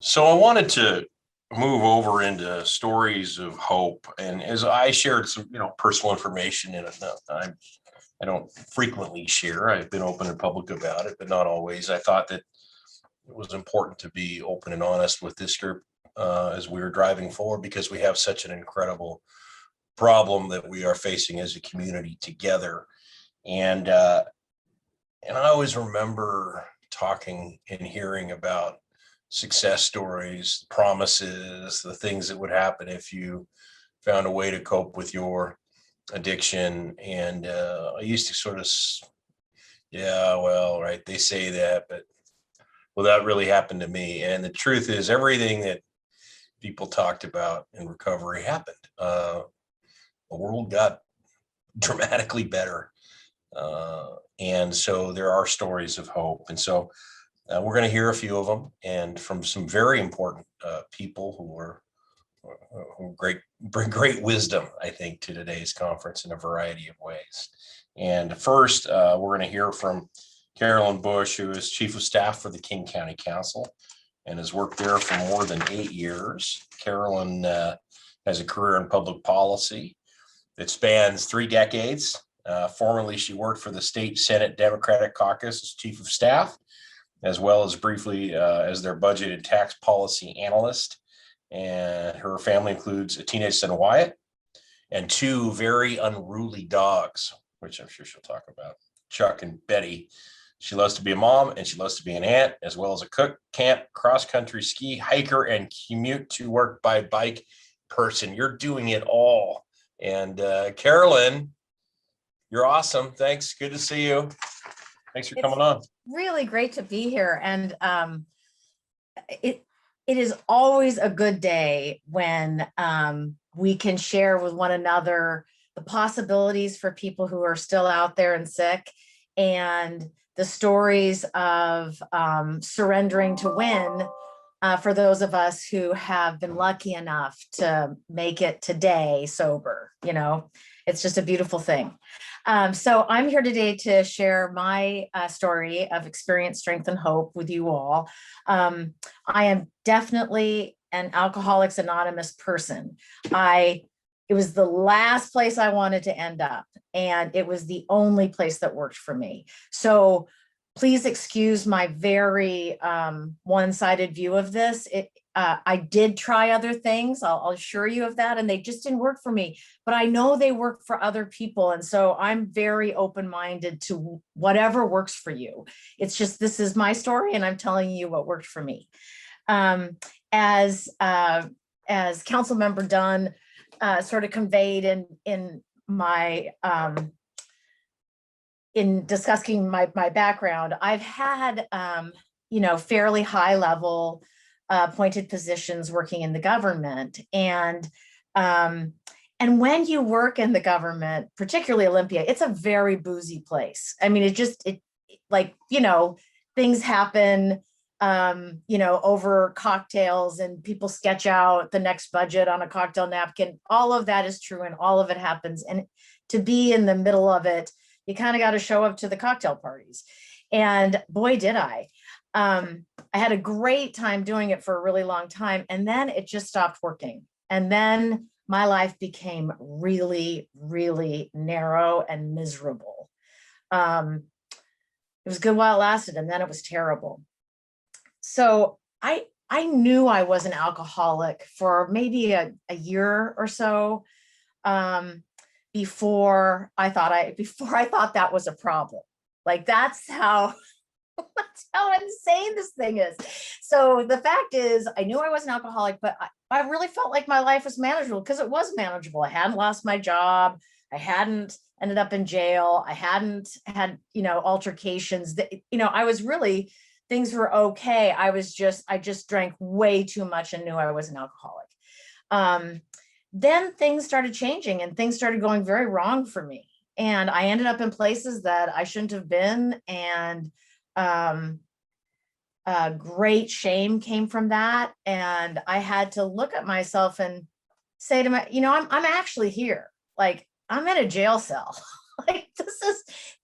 So I wanted to move over into stories of hope, and as I shared some, personal information in it. I don't frequently share. I've been open and public about it, but not always. I thought that it was important to be open and honest with this group as we were driving forward because we have such an incredible problem that we are facing as a community together. And and I always remember talking and hearing about success stories, promises, the things that would happen if you found a way to cope with your addiction. And I used to sort of, yeah, well, right, they say that, but well, that really happened to me. And the truth is, everything that people talked about in recovery happened. The world got dramatically better. And so there are stories of hope. And so we're going to hear a few of them, and from some very important people who bring great wisdom, I think, to today's conference in a variety of ways. And first, we're going to hear from Carolyn Bush, who is Chief of Staff for the King County Council and has worked there for more than 8 years. Carolyn has a career in public policy that spans 3 decades. Formerly, she worked for the State Senate Democratic Caucus as Chief of Staff, as well as briefly as their budget and tax policy analyst. And her family includes a teenage son, Wyatt, and 2 very unruly dogs, which I'm sure she'll talk about, Chuck and Betty. She loves to be a mom, and she loves to be an aunt, as well as a cook, camp, cross-country ski, hiker, and commute to work by bike person. You're doing it all. And Carolyn, you're awesome. Thanks. Good to see you. Thanks for coming on. Really great to be here. And it is always a good day when we can share with one another the possibilities for people who are still out there and sick, and the stories of surrendering to win for those of us who have been lucky enough to make it today sober. It's just a beautiful thing. So I'm here today to share my story of experience, strength, and hope with you all. I am definitely an Alcoholics Anonymous person. It was the last place I wanted to end up, and it was the only place that worked for me. So please excuse my very one-sided view of this. I did try other things, I'll assure you of that, and they just didn't work for me, but I know they work for other people. And so I'm very open-minded to whatever works for you. It's just, this is my story and I'm telling you what worked for me. As Council Member Dunn sort of conveyed in my, in discussing my background, I've had, fairly high level appointed positions working in the government. And when you work in the government, particularly Olympia, it's a very boozy place. I mean, things happen, over cocktails, and people sketch out the next budget on a cocktail napkin. All of that is true, and all of it happens. And to be in the middle of it, you kind of got to show up to the cocktail parties. And boy, did I. I had a great time doing it for a really long time, and then it just stopped working. And then my life became really, really narrow and miserable. It was good while it lasted, and then it was terrible. So I knew I was an alcoholic for maybe a year or so before I thought that was a problem. Like, that's how insane this thing is. So the fact is, I knew I was an alcoholic, but I really felt like my life was manageable, because it was manageable. I hadn't lost my job. I hadn't ended up in jail. I hadn't had, altercations that, I was really, things were okay. I just drank way too much and knew I was an alcoholic. Then things started changing, and things started going very wrong for me. And I ended up in places that I shouldn't have been. And great shame came from that. And I had to look at myself and say to my, I'm actually here. Like, I'm in a jail cell. Like,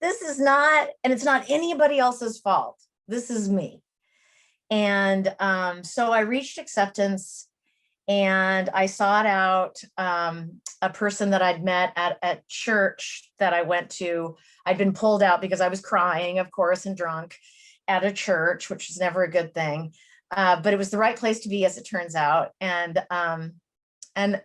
this is not, and it's not anybody else's fault. This is me. And so I reached acceptance, and I sought out a person that I'd met at church that I went to. I'd been pulled out because I was crying, of course, and drunk at a church, which is never a good thing. But it was the right place to be, as it turns out. And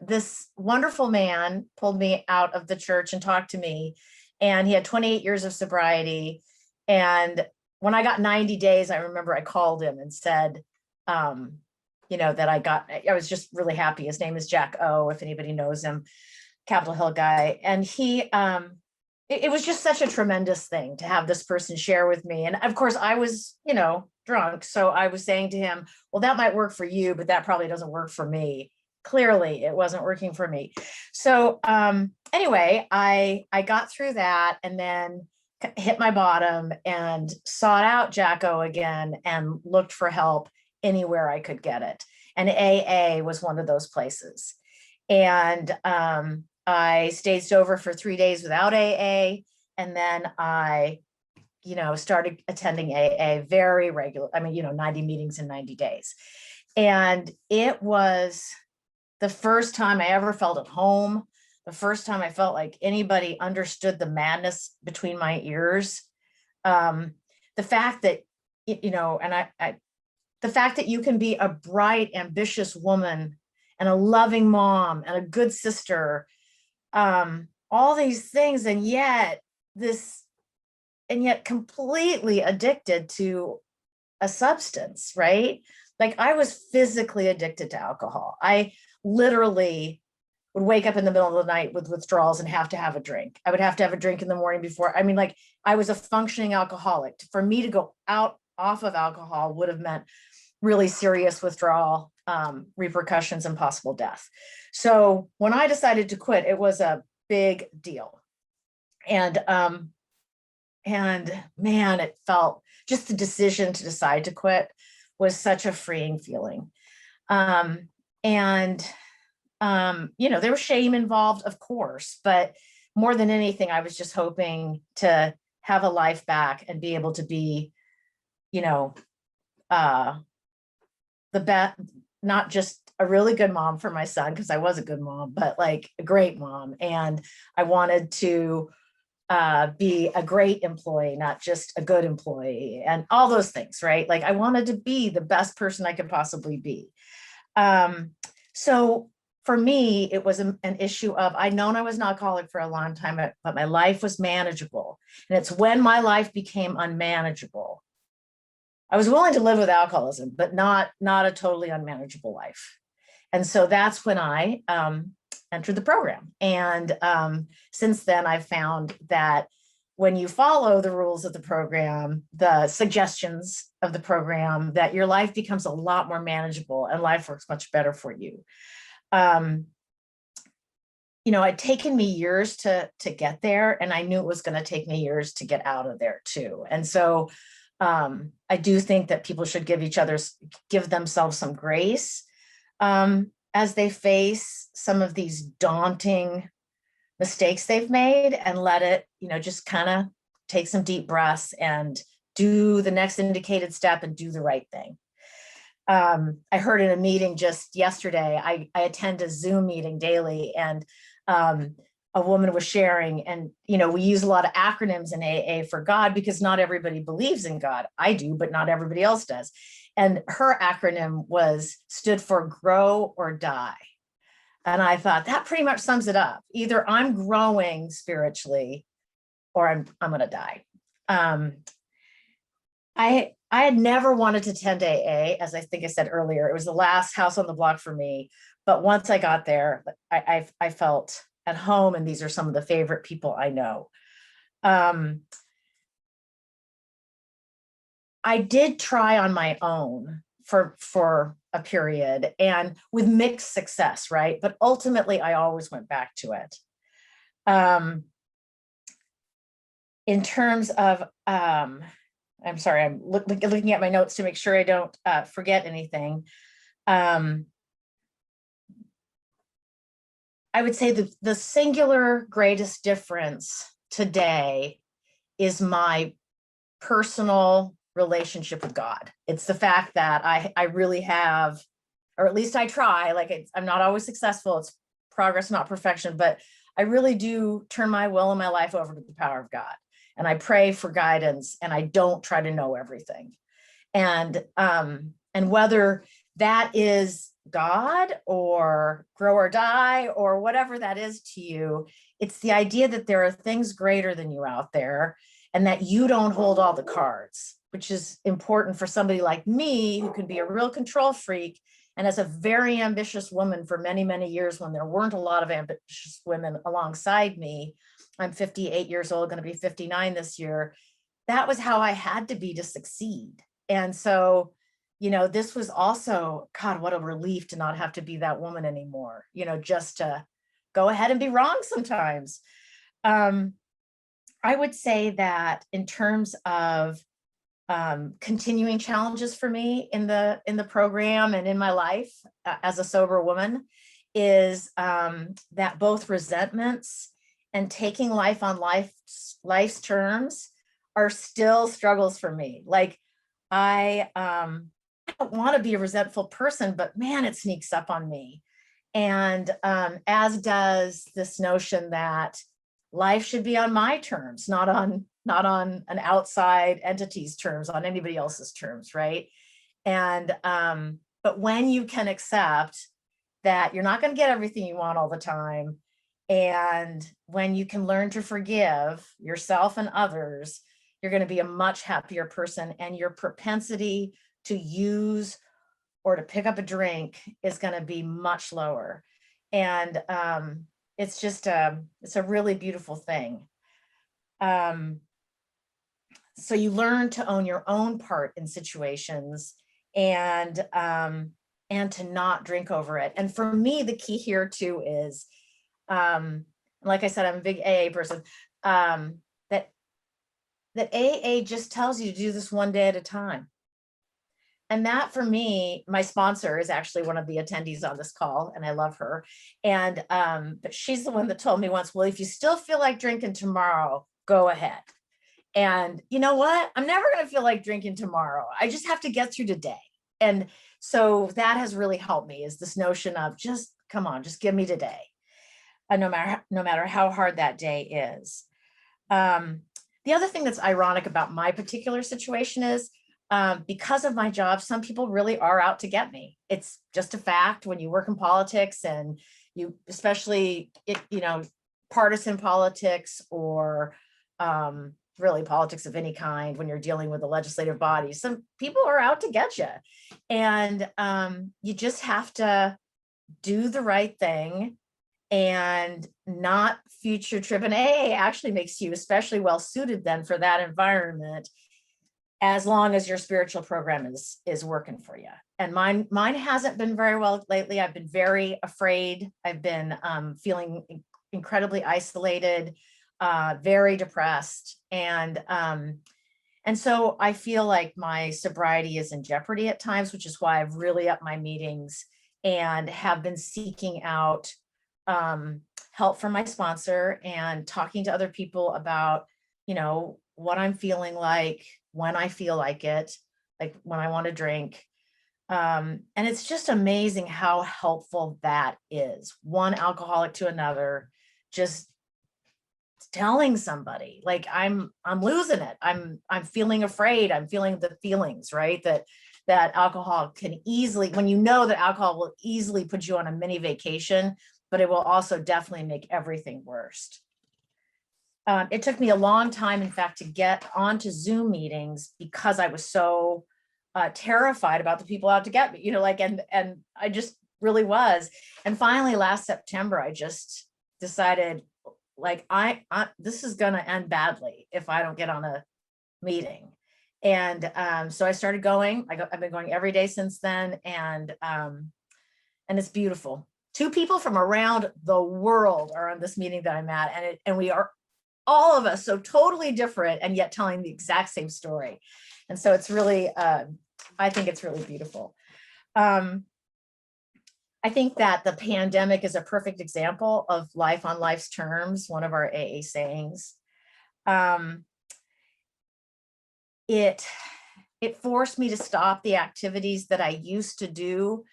this wonderful man pulled me out of the church and talked to me. And he had 28 years of sobriety. And when I got 90 days, I remember I called him and said, that I was just really happy. His name is Jack O, if anybody knows him, Capitol Hill guy. And it was just such a tremendous thing to have this person share with me. And of course I was, drunk. So I was saying to him, well, that might work for you, but that probably doesn't work for me. Clearly it wasn't working for me. So anyway, I got through that, and then hit my bottom and sought out Jacko again and looked for help anywhere I could get it. And AA was one of those places. And I stayed sober for 3 days without AA. And then I, started attending AA very regular. 90 meetings in 90 days. And it was the first time I ever felt at home. The first time I felt like anybody understood the madness between my ears. The fact that, the fact that you can be a bright, ambitious woman and a loving mom and a good sister, all these things, and yet completely addicted to a substance, right? Like I was physically addicted to alcohol. I literally would wake up in the middle of the night with withdrawals and have to have a drink. I would have to have a drink in the morning before. I was a functioning alcoholic. For me to go off of alcohol would have meant really serious withdrawal, repercussions, and possible death. So when I decided to quit, it was a big deal. And man, it felt, just the decision to decide to quit was such a freeing feeling. There was shame involved, of course, but more than anything, I was just hoping to have a life back and be able to be, the best, not just a really good mom for my son, because I was a good mom, but like a great mom. And I wanted to be a great employee, not just a good employee, and all those things, right? Like I wanted to be the best person I could possibly be. So for me, it was an issue of, I'd known I was an alcoholic for a long time, but my life was manageable. And it's when my life became unmanageable, I was willing to live with alcoholism, but not a totally unmanageable life. And so that's when I entered the program. And since then, I've found that when you follow the rules of the program, the suggestions of the program, that your life becomes a lot more manageable and life works much better for you. It'd taken me years to get there, and I knew it was going to take me years to get out of there too. And so I do think that people should give themselves some grace as they face some of these daunting mistakes they've made, and let it, just kind of take some deep breaths and do the next indicated step and do the right thing. I heard in a meeting just yesterday, I attend a Zoom meeting daily, and a woman was sharing, and we use a lot of acronyms in AA for God because not everybody believes in God. I do, but not everybody else does. And her acronym stood for grow or die. And I thought that pretty much sums it up. Either I'm growing spiritually or I'm going to die. I had never wanted to attend AA, as I think I said earlier. It was the last house on the block for me. But once I got there, I felt at home, and these are some of the favorite people I know. I did try on my own for a period, and with mixed success, right? But ultimately, I always went back to it. In terms of, I'm sorry, I'm looking at my notes to make sure I don't forget anything. I would say the singular greatest difference today is my personal relationship with God. It's the fact that I really have, or at least I try, like I'm not always successful. It's progress, not perfection, but I really do turn my will and my life over to the power of God. And I pray for guidance, and I don't try to know everything. And whether that is God or grow or die or whatever that is to you, it's the idea that there are things greater than you out there, and that you don't hold all the cards, which is important for somebody like me who can be a real control freak. And as a very ambitious woman for many, many years, when there weren't a lot of ambitious women alongside me, I'm 58 years old, going to be 59 this year. That was how I had to be to succeed. And so, this was also, God, what a relief to not have to be that woman anymore, just to go ahead and be wrong sometimes. I would say that in terms of continuing challenges for me in the program and in my life as a sober woman is that both resentments and taking life on life's terms are still struggles for me. Like I don't want to be a resentful person, but man, it sneaks up on me. And as does this notion that life should be on my terms, not on an outside entity's terms, on anybody else's terms, right? And but when you can accept that you're not going to get everything you want all the time, and when you can learn to forgive yourself and others, you're going to be a much happier person, and your propensity to use or to pick up a drink is going to be much lower. And it's just it's a really beautiful thing. So you learn to own your own part in situations, and to not drink over it. And for me, the key here too is, like I said, I'm a big AA person. That AA just tells you to do this one day at a time. And that for me, my sponsor is actually one of the attendees on this call, and I love her. And but she's the one that told me once, well, if you still feel like drinking tomorrow, go ahead. And you know what? I'm never going to feel like drinking tomorrow. I just have to get through today. And so that has really helped me, is this notion of just, come on, just give me today. No matter how hard that day is. The other thing that's ironic about my particular situation is, because of my job, some people really are out to get me. It's just a fact when you work in politics, and you, especially, partisan politics, or really politics of any kind, when you're dealing with the legislative body, some people are out to get you. And you just have to do the right thing and not future trip. And AA actually makes you especially well suited then for that environment, as long as your spiritual program is working for you. And mine hasn't been very well lately. I've been very afraid. I've been feeling incredibly isolated, very depressed. And so I feel like my sobriety is in jeopardy at times, which is why I've really upped my meetings and have been seeking out help from my sponsor and talking to other people about, what I'm feeling like, when I feel like it, like when I want to drink. And it's just amazing how helpful that is. One alcoholic to another, just telling somebody, like, I'm losing it. I'm feeling afraid. I'm feeling the feelings, right? That alcohol can easily, when you know that alcohol will easily put you on a mini vacation, but it will also definitely make everything worse. It took me a long time, in fact, to get onto Zoom meetings because I was so terrified about the people out to get me, and I just really was. And finally, last September, I just decided, like, this is going to end badly if I don't get on a meeting. And so I started going. I've been going every day since then, and it's beautiful. 2 people from around the world are on this meeting that I'm at, and we are, all of us, so totally different, and yet telling the exact same story. And so it's really, I think it's really beautiful. I think that the pandemic is a perfect example of life on life's terms, one of our AA sayings. It it forced me to stop the activities that I used to do.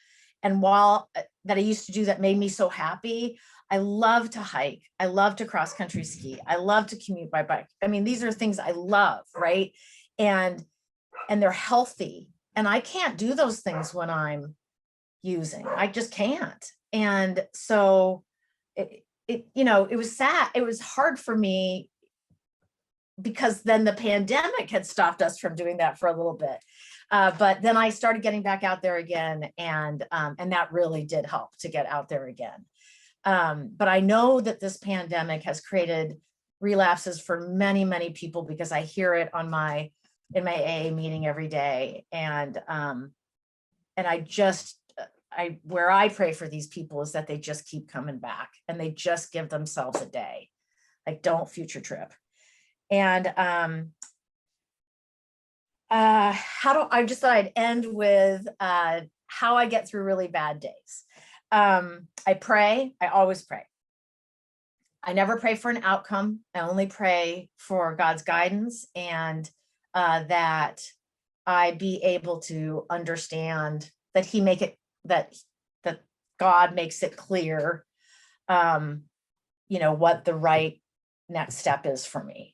And while that I used to do that made me so happy, I love to hike. I love to cross country ski. I love to commute by bike. I mean, these are things I love, right? And they're healthy. And I can't do those things when I'm using. I just can't. And so it was sad. It was hard for me because then the pandemic had stopped us from doing that for a little bit. But then I started getting back out there again, and that really did help to get out there again. But I know that this pandemic has created relapses for many, many people, because I hear it in my AA meeting every day. And where I pray for these people is that they just keep coming back and they just give themselves a day, like don't future trip. And I just thought I'd end with how I get through really bad days. I pray. I always pray. I never pray for an outcome. I only pray for God's guidance, and that I be able to understand that that God makes it clear, what the right next step is for me.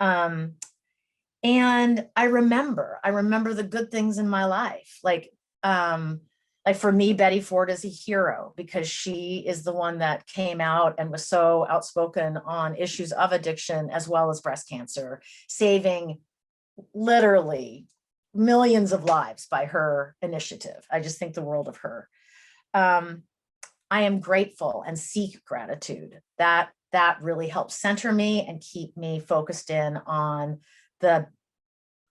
And I remember the good things in my life. Like for me, Betty Ford is a hero, because she is the one that came out and was so outspoken on issues of addiction as well as breast cancer, saving literally millions of lives by her initiative. I just think the world of her. I am grateful and seek gratitude. That really helps center me and keep me focused in on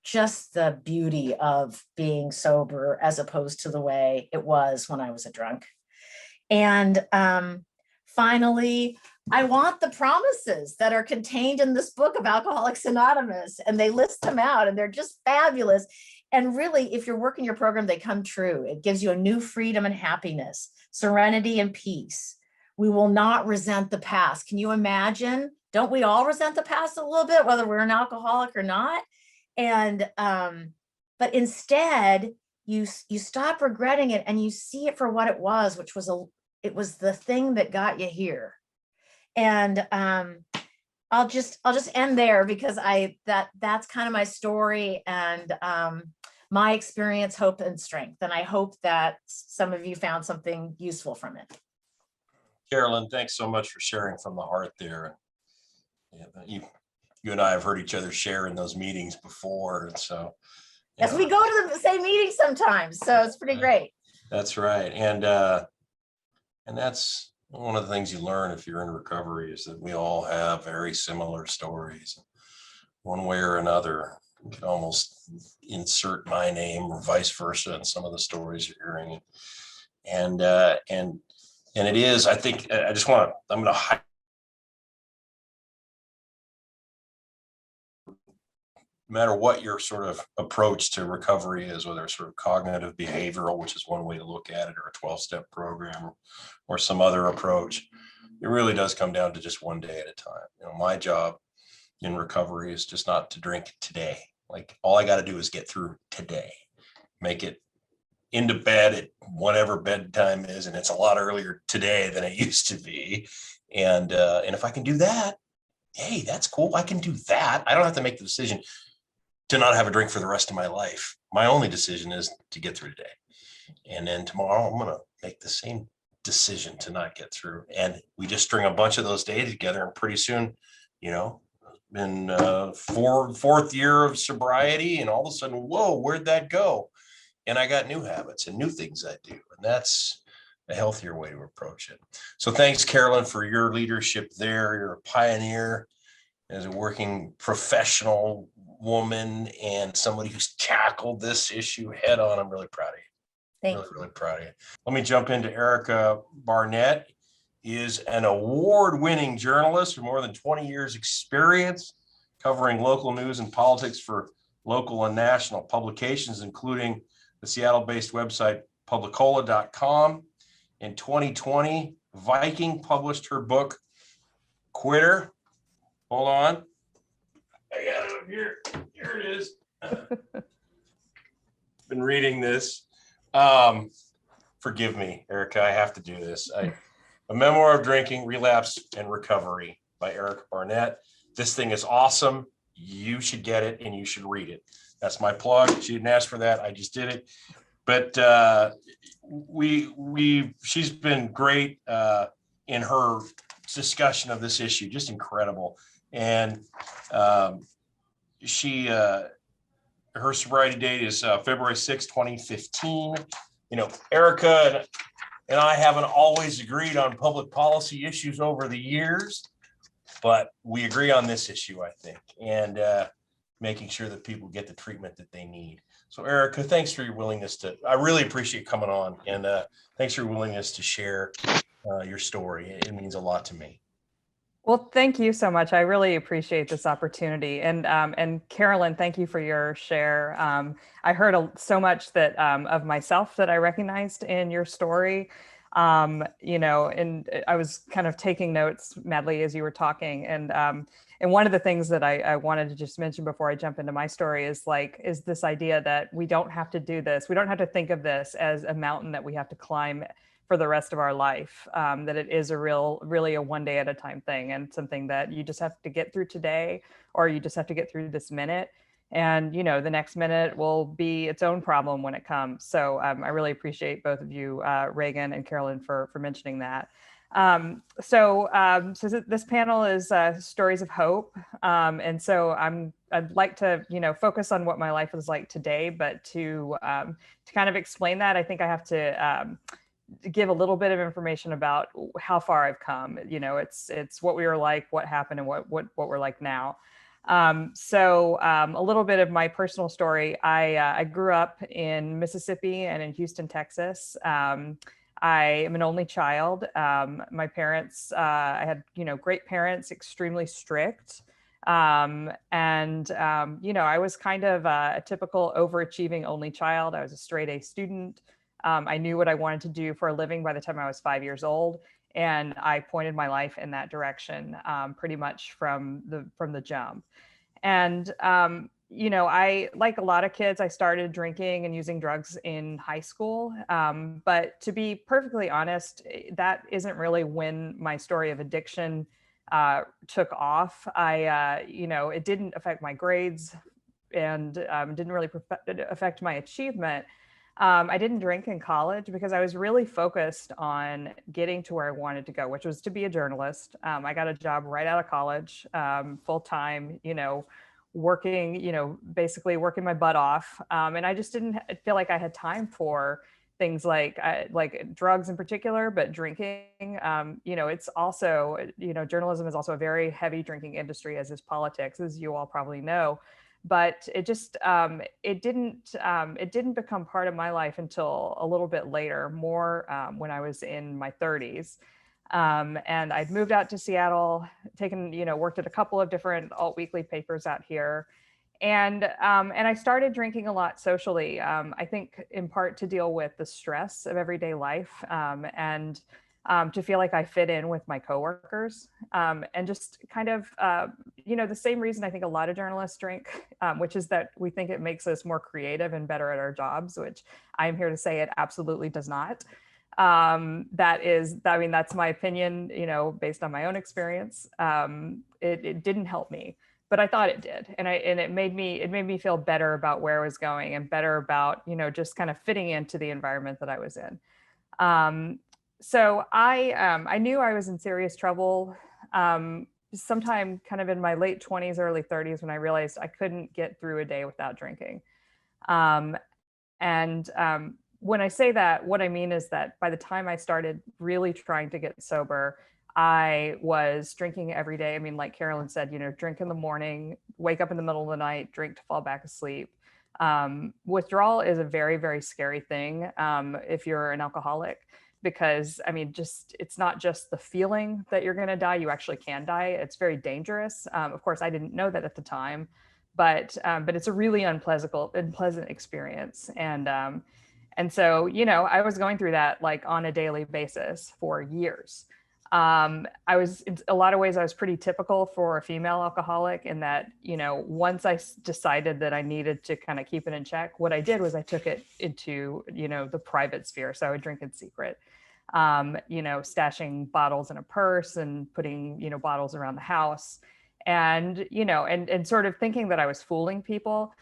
just the beauty of being sober, as opposed to the way it was when I was a drunk. And finally, I want the promises that are contained in this book of Alcoholics Anonymous, and they list them out, and they're just fabulous. And really, if you're working your program, they come true. It gives you a new freedom and happiness, serenity and peace. We will not resent the past. Can you imagine? Don't we all resent the past a little bit, whether we're an alcoholic or not? And but instead, you stop regretting it and you see it for what it was, which was it was the thing that got you here. And I'll just end there, because that's kind of my story, and my experience, hope, and strength. And I hope that some of you found something useful from it. Carolyn, thanks so much for sharing from the heart there. You and I have heard each other share in those meetings before, and so yes, we go to the same meetings sometimes, so it's pretty great. That's right. And that's one of the things you learn if you're in recovery, is that we all have very similar stories. One way or another, you can almost insert my name or vice versa in some of the stories you're hearing. And it is, I think, I'm going to no matter what your sort of approach to recovery is, whether it's sort of cognitive behavioral, which is one way to look at it, or a 12-step program, or some other approach, it really does come down to just one day at a time. My job in recovery is just not to drink today. Like, all I got to do is get through today, make it into bed at whatever bedtime is. And it's a lot earlier today than it used to be. And if I can do that, hey, that's cool. I can do that. I don't have to make the decision to not have a drink for the rest of my life. My only decision is to get through today. And then tomorrow I'm going to make the same decision to not get through. And we just string a bunch of those days together, and pretty soon, in fourth year of sobriety, and all of a sudden, whoa, where'd that go? And I got new habits and new things I do. And that's a healthier way to approach it. So thanks, Carolyn, for your leadership there. You're a pioneer as a working professional woman and somebody who's tackled this issue head on. I'm really proud of you. Thanks. Really proud of you. Let me jump into Erica Barnett. Is an award-winning journalist with more than 20 years experience covering local news and politics for local and national publications, including the Seattle-based website publicola.com. In 2020, Viking published her book, Quitter. Hold on. I got it up here. Here it is. been reading this. Forgive me, Erica, I have to do this. A Memoir of Drinking, Relapse, and Recovery by Erica Barnett. This thing is awesome. You should get it and you should read it. That's my plug. She didn't ask for that. I just did it. But she's been great in her discussion of this issue, just incredible. And her sobriety date is February 6, 2015. Erica and I haven't always agreed on public policy issues over the years, but we agree on this issue, I think, and making sure that people get the treatment that they need. So Erica, thanks for your willingness I really appreciate coming on, and thanks for your willingness to share your story. It means a lot to me. Well, thank you so much. I really appreciate this opportunity. And Carolyn, thank you for your share. I heard so much that of myself that I recognized in your story. And I was kind of taking notes madly as you were talking. And one of the things that I wanted to just mention before I jump into my story is this idea that we don't have to do this. We don't have to think of this as a mountain that we have to climb for the rest of our life, that it is really a one day at a time thing, and something that you just have to get through today, or you just have to get through this minute. And, the next minute will be its own problem when it comes. So I really appreciate both of you, Reagan and Carolyn, for mentioning that. So this panel is Stories of Hope. And so I'd like to, focus on what my life is like today, but to kind of explain that, I think I have to give a little bit of information about how far I've come. It's what we were like, what happened, and what we're like now. So a little bit of my personal story. I grew up in Mississippi and in Houston, Texas. I am an only child. My parents, I had, great parents, extremely strict. I was kind of a typical overachieving only child. I was a straight A student. I knew what I wanted to do for a living by the time I was 5 years old, and I pointed my life in that direction pretty much from the jump. And I, like a lot of kids, I started drinking and using drugs in high school. But to be perfectly honest, that isn't really when my story of addiction took off. It didn't affect my grades, and didn't really affect my achievement. I didn't drink in college because I was really focused on getting to where I wanted to go, which was to be a journalist. I got a job right out of college, full time, working, basically working my butt off. And I just didn't feel like I had time for things like drugs in particular, but drinking. It's also, journalism is also a very heavy drinking industry, as is politics, as you all probably know. But it just it didn't become part of my life until a little bit later, more when I was in my 30s. And I'd moved out to Seattle, worked at a couple of different alt weekly papers out here. And I started drinking a lot socially, I think in part to deal with the stress of everyday life, and to feel like I fit in with my coworkers, and just kind of, the same reason I think a lot of journalists drink, which is that we think it makes us more creative and better at our jobs, which I'm here to say it absolutely does not. That's my opinion, based on my own experience. It didn't help me, but I thought it did. And it made me feel better about where I was going, and better about, just kind of fitting into the environment that I was in. So I knew I was in serious trouble sometime kind of in my late 20s, early 30s, when I realized I couldn't get through a day without drinking. When I say that, what I mean is that by the time I started really trying to get sober, I was drinking every day. I mean, like Carolyn said, drink in the morning, wake up in the middle of the night, drink to fall back asleep. Withdrawal is a very, very scary thing if you're an alcoholic, because it's not just the feeling that you're going to die. You actually can die. It's very dangerous. Of course, I didn't know that at the time, but it's a really unpleasant experience. And so, I was going through that like on a daily basis for years. I was, in a lot of ways, I was pretty typical for a female alcoholic in that, you know, once I decided that I needed to kind of keep it in check, what I did was I took it into, you know, the private sphere. So I would drink in secret, you know, stashing bottles in a purse and putting, you know, bottles around the house, and, you know, and sort of thinking that I was fooling people,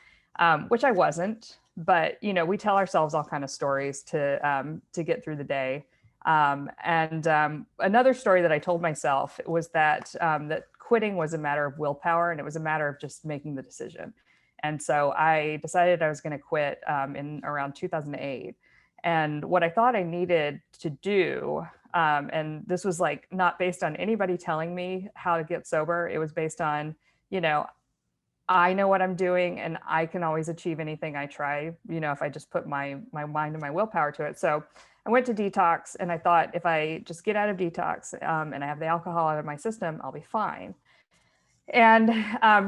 which I wasn't. But, you know, we tell ourselves all kind of stories to get through the day. Another story that I told myself was that that quitting was a matter of willpower, and it was a matter of just making the decision. And so I decided I was going to quit in around 2008. And what I thought I needed to do, and this was like not based on anybody telling me how to get sober. It was based on, you know, I know what I'm doing and I can always achieve anything I try, you know, if I just put my mind and my willpower to it. So I went to detox, and I thought if I just get out of detox and I have the alcohol out of my system, I'll be fine. And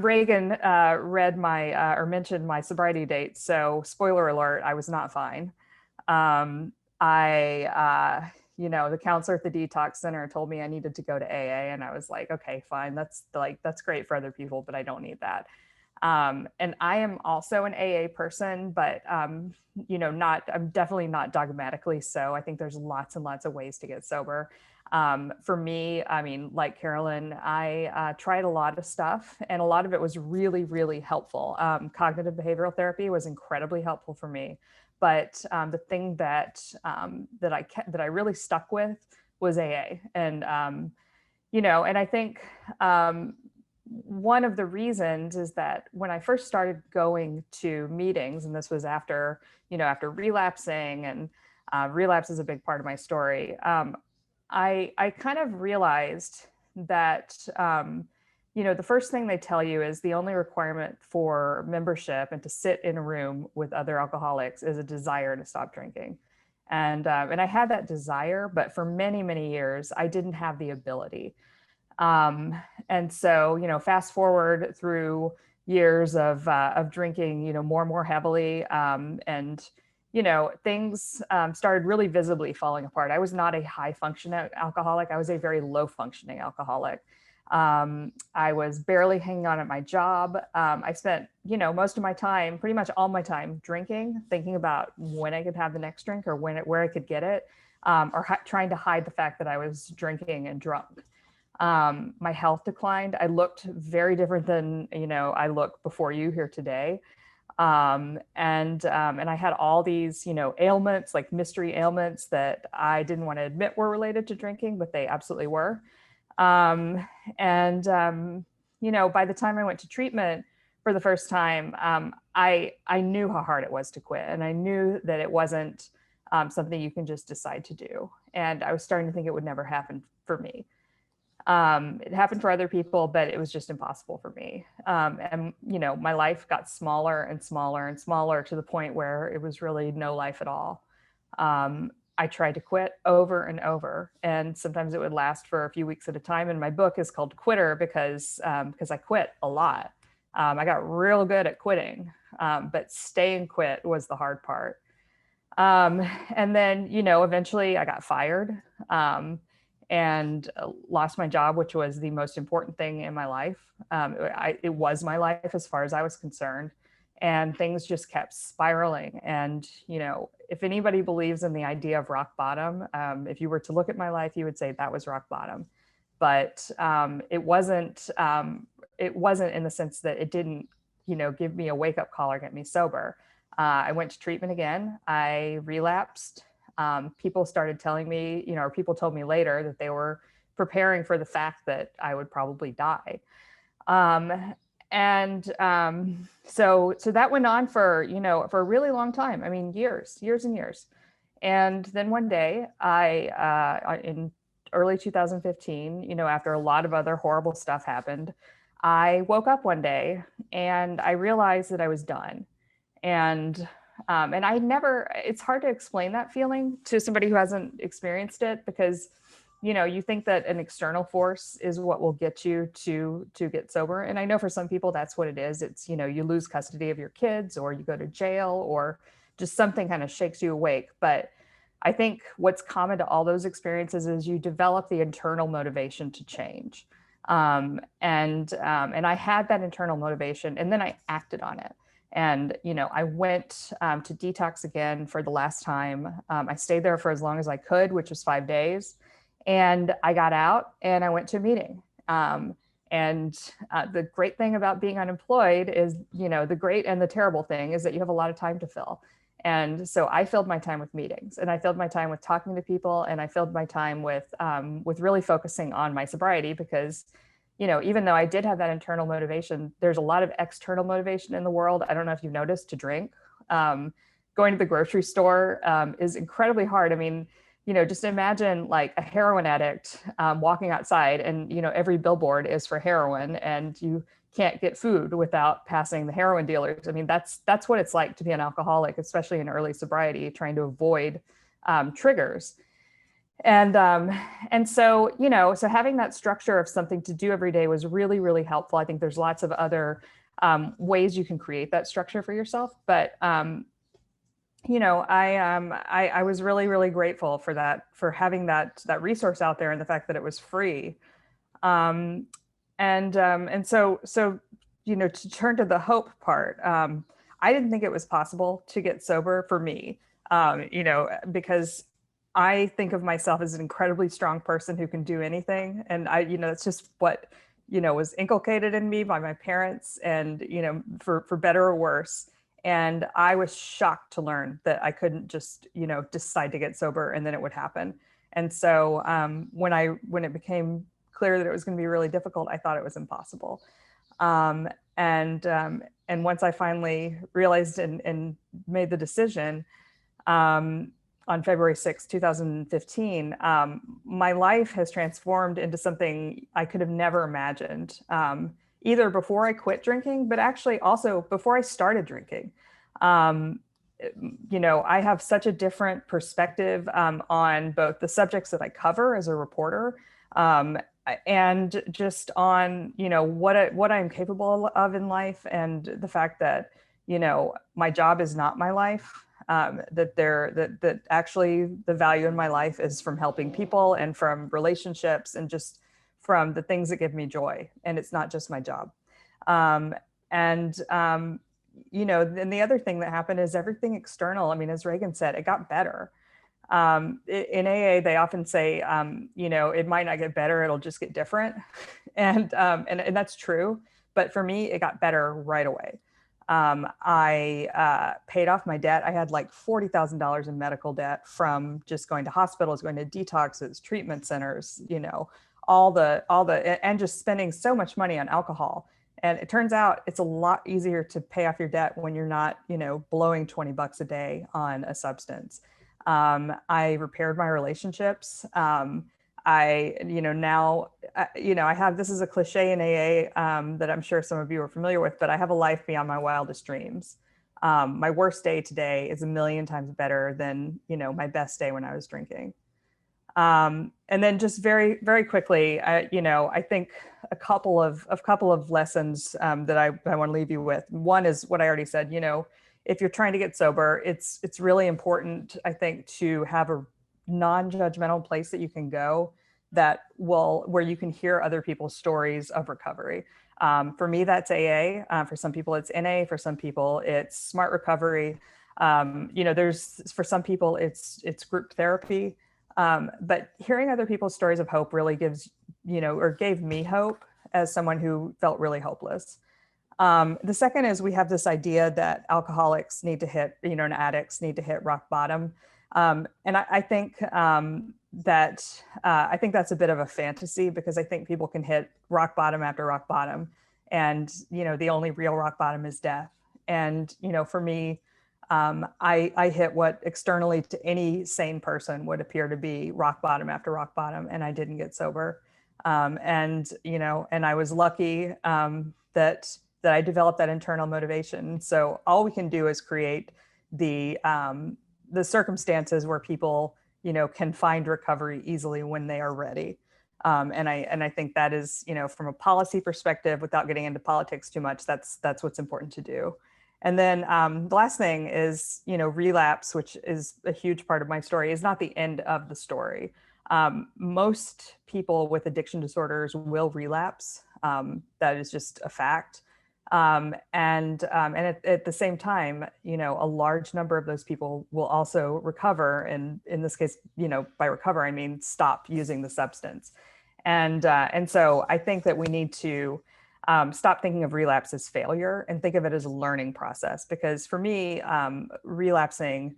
Reagan read my or mentioned my sobriety date. So spoiler alert, I was not fine. You know, the counselor at the detox center told me I needed to go to AA, and I was like, okay, fine. That's great for other people, but I don't need that. And I am also an AA person, but, you know, I'm definitely not dogmatically so. I think there's lots and lots of ways to get sober. For me, I mean, like Carolyn, I tried a lot of stuff, and a lot of it was really, really helpful. Cognitive behavioral therapy was incredibly helpful for me. But the thing that I really stuck with was AA. And, you know, and I think one of the reasons is that when I first started going to meetings, and this was after, you know, after relapsing, and relapse is a big part of my story, I kind of realized that, you know, the first thing they tell you is the only requirement for membership and to sit in a room with other alcoholics is a desire to stop drinking. And I had that desire, but for many, many years, I didn't have the ability. And so, you know, fast forward through years of drinking, you know, more and more heavily, and, you know, things started really visibly falling apart. I was not a high functioning alcoholic. I was a very low functioning alcoholic. I was barely hanging on at my job. I spent, you know, most of my time, pretty much all my time drinking, thinking about when I could have the next drink or where I could get it, or trying to hide the fact that I was drinking and drunk. My health declined. I looked very different than, you know, I look before you here today. And I had all these, you know, ailments, like mystery ailments that I didn't want to admit were related to drinking, but they absolutely were. You know, by the time I went to treatment for the first time, I knew how hard it was to quit, and I knew that it wasn't something you can just decide to do. And I was starting to think it would never happen for me. It happened for other people, but it was just impossible for me. And, you know, my life got smaller and smaller and smaller to the point where it was really no life at all. I tried to quit over and over, and sometimes it would last for a few weeks at a time. And my book is called Quitter because I quit a lot. I got real good at quitting, but staying quit was the hard part. And then, you know, eventually I got fired. And lost my job, which was the most important thing in my life. It was my life as far as I was concerned, and things just kept spiraling. And, you know, if anybody believes in the idea of rock bottom, if you were to look at my life, you would say that was rock bottom. But it wasn't in the sense that it didn't, you know, give me a wake up call or get me sober. I went to treatment again. I relapsed. People started telling me, you know, or people told me later that they were preparing for the fact that I would probably die. So that went on for, you know, for a really long time. I mean, years and years. And then one day in early 2015, you know, after a lot of other horrible stuff happened, I woke up one day and I realized that I was done. And it's hard to explain that feeling to somebody who hasn't experienced it, because, you know, you think that an external force is what will get you to get sober. And I know for some people that's what it is. It's, you know, you lose custody of your kids, or you go to jail, or just something kind of shakes you awake. But I think what's common to all those experiences is you develop the internal motivation to change. And I had that internal motivation, and then I acted on it. And, I went to detox again for the last time. I stayed there for as long as I could, which was 5 days. And I got out and I went to a meeting. And the great thing about being unemployed is, the great and the terrible thing is that you have a lot of time to fill. And so I filled my time with meetings, and I filled my time with talking to people, and I filled my time with really focusing on my sobriety, because, even though I did have that internal motivation, there's a lot of external motivation in the world. I don't know if you've noticed, to drink. Going to the grocery store is incredibly hard. I mean, just imagine like a heroin addict walking outside, and, every billboard is for heroin, and you can't get food without passing the heroin dealers. I mean, that's what it's like to be an alcoholic, especially in early sobriety, trying to avoid triggers. And so, so having that structure of something to do every day was really, really helpful. I think there's lots of other ways you can create that structure for yourself. But, I was really, really grateful for that, for having that resource out there, and the fact that it was free. And so, to turn to the hope part, I didn't think it was possible to get sober for me, because I think of myself as an incredibly strong person who can do anything. And that's just what, was inculcated in me by my parents, and, for better or worse. And I was shocked to learn that I couldn't just, decide to get sober and then it would happen. And so when it became clear that it was going to be really difficult, I thought it was impossible. And once I finally realized and made the decision on February 6, 2015, my life has transformed into something I could have never imagined, either before I quit drinking, but actually also before I started drinking. I have such a different perspective on both the subjects that I cover as a reporter, and just on, what I'm capable of in life, and the fact that, my job is not my life, that actually the value in my life is from helping people, and from relationships, and just from the things that give me joy. And it's not just my job. Then the other thing that happened is everything external. I mean, as Reagan said, it got better. In AA, they often say, it might not get better, it'll just get different. And that's true. But for me, it got better right away. I paid off my debt. I had like $40,000 in medical debt from just going to hospitals, going to detoxes, treatment centers, and just spending so much money on alcohol. And it turns out it's a lot easier to pay off your debt when you're not, blowing $20 a day on a substance. I repaired my relationships. I have, this is a cliche in AA that I'm sure some of you are familiar with, but I have a life beyond my wildest dreams. My worst day today is a million times better than, my best day when I was drinking. And then just very, very quickly, I think a couple of lessons that I want to leave you with. One is what I already said. If you're trying to get sober, it's really important, I think, to have a non-judgmental place that you can go where you can hear other people's stories of recovery. For me, that's AA. For some people, it's NA. For some people, it's Smart Recovery. For some people, it's group therapy. But hearing other people's stories of hope really gave me hope as someone who felt really hopeless. The second is we have this idea that alcoholics need to hit, and addicts need to hit rock bottom. And I think that's a bit of a fantasy, because I think people can hit rock bottom after rock bottom. And, the only real rock bottom is death. And, for me, I hit what externally to any sane person would appear to be rock bottom after rock bottom, and I didn't get sober. And I was lucky that I developed that internal motivation. So all we can do is create the circumstances where people, can find recovery easily when they are ready. And I think that is, from a policy perspective, without getting into politics too much, that's what's important to do. And then the last thing is, relapse, which is a huge part of my story, is not the end of the story. Most people with addiction disorders will relapse. That is just a fact. And at the same time, a large number of those people will also recover. And in this case, by recover, I mean stop using the substance. And so I think that we need to stop thinking of relapse as failure and think of it as a learning process. Because for me, relapsing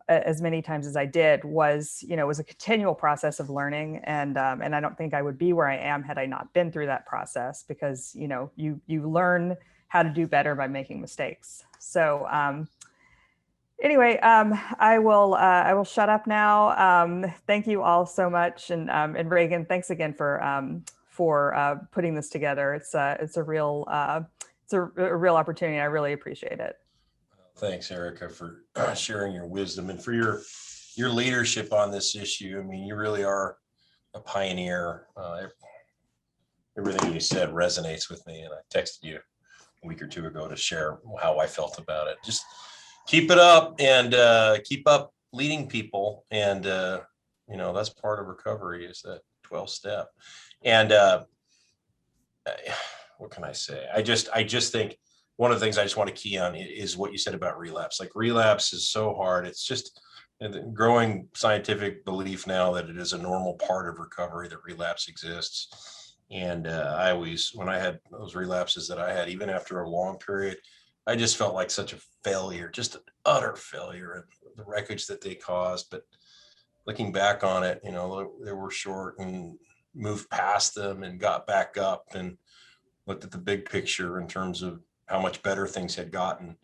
as many times as I did was a continual process of learning. And I don't think I would be where I am had I not been through that process, because, you learn how to do better by making mistakes. So anyway, I will shut up now. Thank you all so much. And Reagan, thanks again for putting this together. It's a real opportunity. I really appreciate it. Thanks, Erica, for sharing your wisdom and for your leadership on this issue. I mean, you really are a pioneer. Everything you said resonates with me, and I texted you a week or two ago to share how I felt about it. Just keep it up and keep up leading people. And, that's part of recovery, is that 12 step. And what can I say? I just think one of the things I just want to key on is what you said about relapse. Like, relapse is so hard. It's just the growing scientific belief now that it is a normal part of recovery, that relapse exists. And I always, when I had those relapses that I had, even after a long period, I just felt like such a failure, just an utter failure, and the wreckage that they caused. But looking back on it, they were short, and moved past them and got back up and looked at the big picture in terms of how much better things had gotten.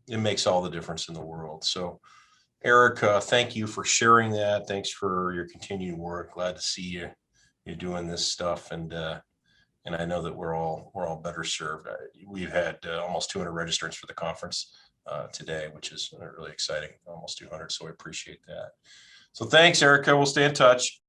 It makes all the difference in the world. So, Erica, thank you for sharing that. Thanks for your continued work. Glad to see you doing this stuff, and I know that we're all better served. We've had almost 200 registrants for the conference today, which is really exciting. Almost 200, so I appreciate that. So thanks, Erica. We'll stay in touch.